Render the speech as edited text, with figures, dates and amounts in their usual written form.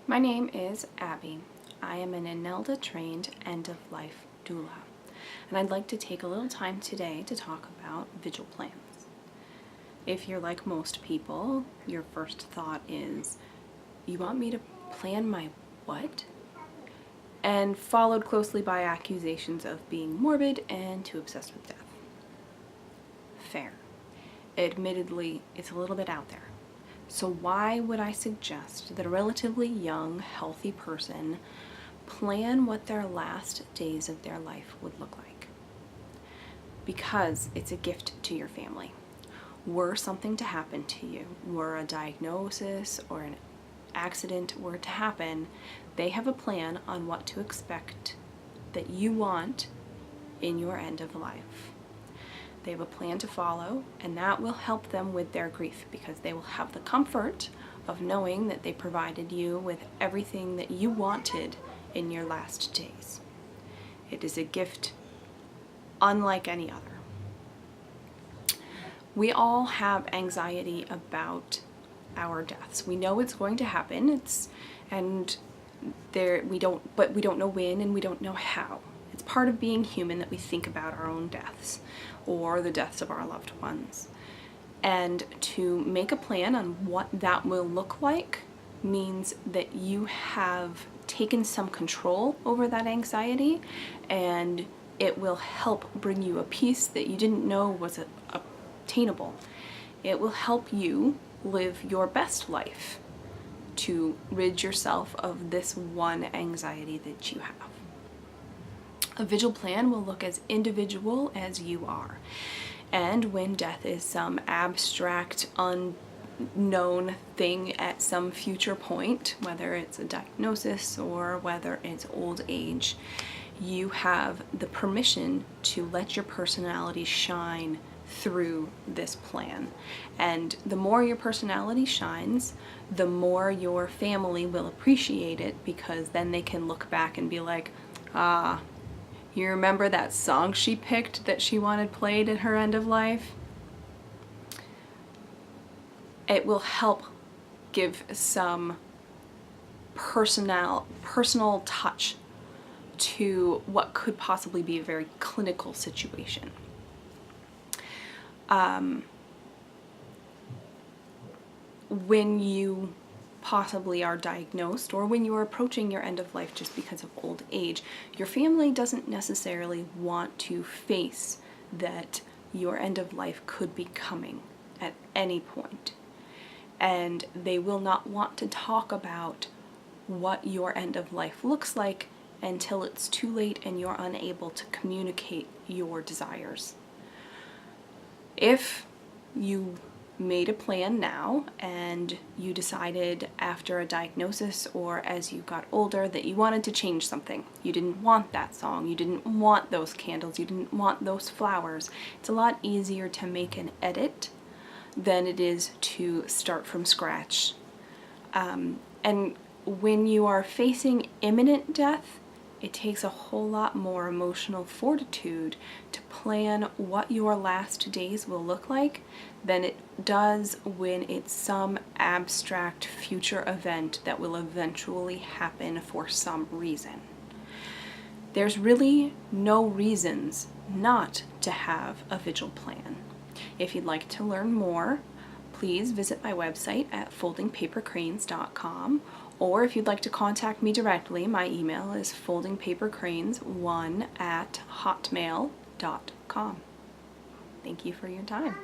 My name is Abby. I am an ANELDA trained end-of-life doula, and I'd like to take a little time today to talk about Vigil plans. If you're like most people, your first thought is, you want me to plan my what? And followed closely by accusations of being morbid and too obsessed with death. Fair. Admittedly, it's a little bit out there. So why would I suggest that a relatively young, healthy person plan what their last days of their life would look like? Because it's a gift to your family. Were something to happen to you, were a diagnosis or an accident were to happen, they have a plan on what to expect that you want in your end of life. They have a plan to follow, and that will help them with their grief because they will have the comfort of knowing that they provided you with everything that you wanted in your last days. It is a gift unlike any other. We all have anxiety about our deaths. We know it's going to happen, we don't know when and we don't know how. It's part of being human that we think about our own deaths or the deaths of our loved ones. And to make a plan on what that will look like means that you have taken some control over that anxiety, and it will help bring you a peace that you didn't know was obtainable. It will help you live your best life to rid yourself of this one anxiety that you have. A vigil plan will look as individual as you are. And when death is some abstract, unknown thing at some future point, whether it's a diagnosis or whether it's old age, you have the permission to let your personality shine through this plan. And the more your personality shines, the more your family will appreciate it, because then they can look back and be like, ah, you remember that song she picked that she wanted played at her end of life? It will help give some personal touch to what could possibly be a very clinical situation. When you possibly are diagnosed, or when you are approaching your end of life just because of old age, your family doesn't necessarily want to face that your end of life could be coming at any point. And they will not want to talk about what your end of life looks like until it's too late and you're unable to communicate your desires. If you made a plan now and you decided after a diagnosis or as you got older that you wanted to change something, you didn't want that song, you didn't want those candles, you didn't want those flowers, it's a lot easier to make an edit than it is to start from scratch. And when you are facing imminent death, it takes a whole lot more emotional fortitude to plan what your last days will look like than it does when it's some abstract future event that will eventually happen for some reason. There's really no reasons not to have a vigil plan. If you'd like to learn more, please visit my website at foldingpapercranes.com, or if you'd like to contact me directly, my email is foldingpapercranes1@hotmail.com. Thank you for your time.